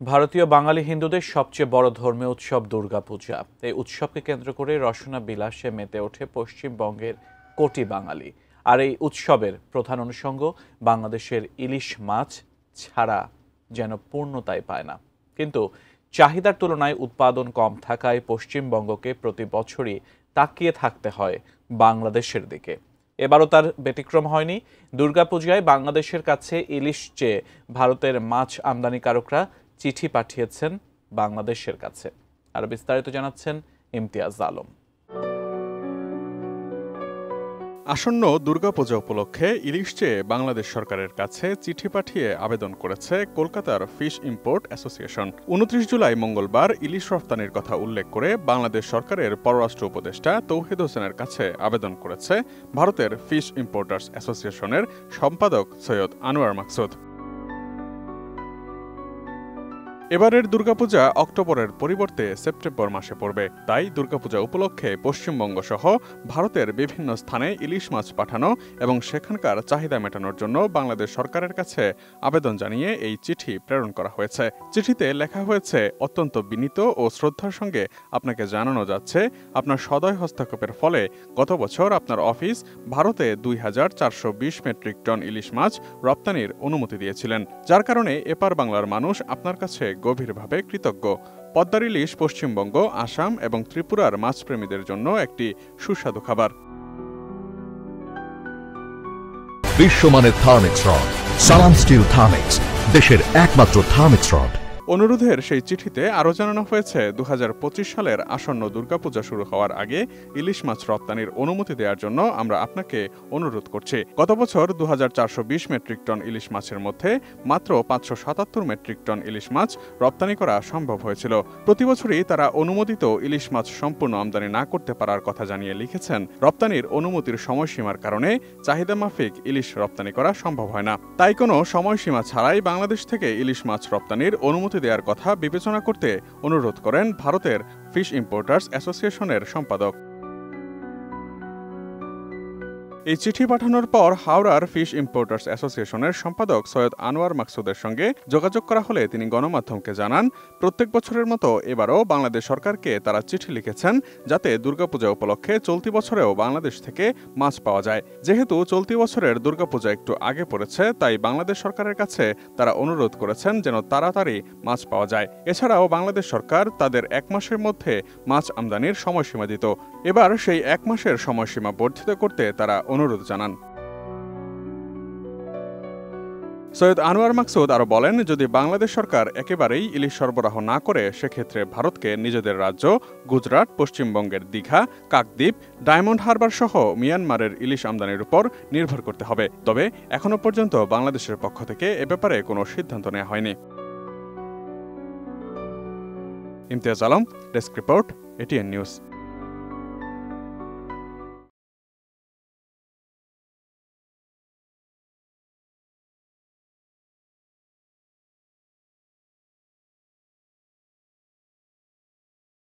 ভারতীয় বাঙালি হিন্দুদের সবচেয়ে বড় ধর্মীয় উৎসব দুর্গাপূজা। এই উৎসবকে কেন্দ্র করে রসনা বিলাসে মেতে ওঠে পশ্চিমবঙ্গের কোটি বাঙালি। আর এই উৎসবের প্রধান অনুষঙ্গ বাংলাদেশের ইলিশ মাছ ছাড়া যেন পূর্ণতাই পায় না। কিন্তু চাহিদার তুলনায় উৎপাদন কম থাকায় পশ্চিমবঙ্গকে প্রতি বছরই তাকিয়ে থাকতে হয় বাংলাদেশের দিকে। এবারও তার ব্যতিক্রম হয়নি। দুর্গাপূজায় বাংলাদেশের কাছে ইলিশ চেয়ে ভারতের মাছ আমদানিকারকরা চিঠি পাঠিয়েছেন বাংলাদেশের কাছে। আর বিস্তারিত জানাচ্ছেন ইমতিয়াজ আলম। আসন্ন দুর্গাপূজা উপলক্ষে ইলিশ চেয়ে বাংলাদেশ সরকারের কাছে চিঠি পাঠিয়ে আবেদন করেছে কলকাতার ফিশ ইম্পোর্ট অ্যাসোসিয়েশন। ২৯ জুলাই মঙ্গলবার ইলিশ রফতানির কথা উল্লেখ করে বাংলাদেশ সরকারের পররাষ্ট্র উপদেষ্টা তৌহিদ হোসেনের কাছে আবেদন করেছে ভারতের ফিশ ইম্পোর্টার্স অ্যাসোসিয়েশনের সম্পাদক সৈয়দ আনোয়ার মাকসুদ। এবারের দুর্গাপূজা অক্টোবরের পরিবর্তে সেপ্টেম্বর মাসে পড়বে। তাই দুর্গাপূজা উপলক্ষে পশ্চিমবঙ্গ সহ ভারতের বিভিন্ন স্থানে ইলিশ মাছ পাঠানো এবং সেখানকার চাহিদা মেটানোর জন্য বাংলাদেশ সরকারের কাছে আবেদন জানিয়ে এই চিঠি প্রেরণ করা হয়েছে। চিঠিতে লেখা হয়েছে, অত্যন্ত বিনীত ও শ্রদ্ধার সঙ্গে আপনাকে জানানো যাচ্ছে, আপনার সদয় হস্তক্ষেপের ফলে গত বছর আপনার অফিস ভারতে ২,৪২০ মেট্রিক টন ইলিশ মাছ রপ্তানির অনুমতি দিয়েছিলেন, যার কারণে এপার বাংলার মানুষ আপনার কাছে গভীরভাবে কৃতজ্ঞ। পদ্মার ইলিশ পশ্চিমবঙ্গ, আসাম এবং ত্রিপুরার মাছপ্রেমীদের জন্য একটি সুস্বাদু খাবার। বিশ্বমানের থার্মিক্স রড, সালাম স্টিল থার্মিক্স, দেশের একমাত্র থার্মিক্স রড। অনুরোধের সেই চিঠিতে আরও জানানো হয়েছে, ২০২৫ সালের আসন্ন দুর্গাপূজা শুরু হওয়ার আগে ইলিশ মাছ রপ্তানির অনুমতি দেওয়ার জন্য আমরা আপনাকে অনুরোধ করছি। গত বছর ২,৪২০ মেট্রিক টন ইলিশ মাছের মধ্যে মাত্র ৫৭৭ মেট্রিক টন ইলিশ মাছ রপ্তানি করা সম্ভব হয়েছিল। প্রতি বছরই তারা অনুমোদিত ইলিশ মাছ সম্পূর্ণ আমদানি না করতে পারার কথা জানিয়ে লিখেছেন, রপ্তানির অনুমতির সময়সীমার কারণে চাহিদা মাফিক ইলিশ রপ্তানি করা সম্ভব হয় না। তাই কোনো সময়সীমা ছাড়াই বাংলাদেশ থেকে ইলিশ মাছ রপ্তানির অনুমতি দেওয়ার কথা বিবেচনা করতে অনুরোধ করেন ভারতের ফিশ ইম্পোর্টার্স অ্যাসোসিয়েশনের সম্পাদক। এই চিঠি পাঠানোর পর হাওড়ার ফিশ ইম্পোর্টার্স অ্যাসোসিয়েশনের সম্পাদক সৈয়দ আনোয়ার মাকসুদের সঙ্গে যোগাযোগ করা হলে তিনি গণমাধ্যমকে জানান, প্রত্যেক বছরের মতো এবারও বাংলাদেশ সরকারকে তারা চিঠি লিখেছেন যাতে দুর্গাপূজা উপলক্ষে চলতি বছরেও বাংলাদেশ থেকে মাছ পাওয়া যায়। যেহেতু চলতি বছরের দুর্গাপূজা একটু আগে পড়েছে, তাই বাংলাদেশ সরকারের কাছে তারা অনুরোধ করেছেন যেন তাড়াতাড়ি মাছ পাওয়া যায়। এছাড়াও বাংলাদেশ সরকার তাদের ১ মাসের মধ্যে মাছ আমদানির সময়সীমা দিত। এবার সেই ১ মাসের সময়সীমা বর্ধিত করতে তারা অনুরোধ জানান। সৈয়দ আনোয়ার মাকসুদ আরও বলেন, যদি বাংলাদেশ সরকার একেবারেই ইলিশ সরবরাহ না করে সেক্ষেত্রে ভারতকে নিজেদের রাজ্য গুজরাট, পশ্চিমবঙ্গের দীঘা, কাকদ্বীপ, ডায়মন্ড হারবার সহ মিয়ানমারের ইলিশ আমদানির উপর নির্ভর করতে হবে। তবে এখনো পর্যন্ত বাংলাদেশের পক্ষ থেকে এ ব্যাপারে কোনো সিদ্ধান্ত নেওয়া হয়নি। Imtiaz Alam, desk report, ATN news.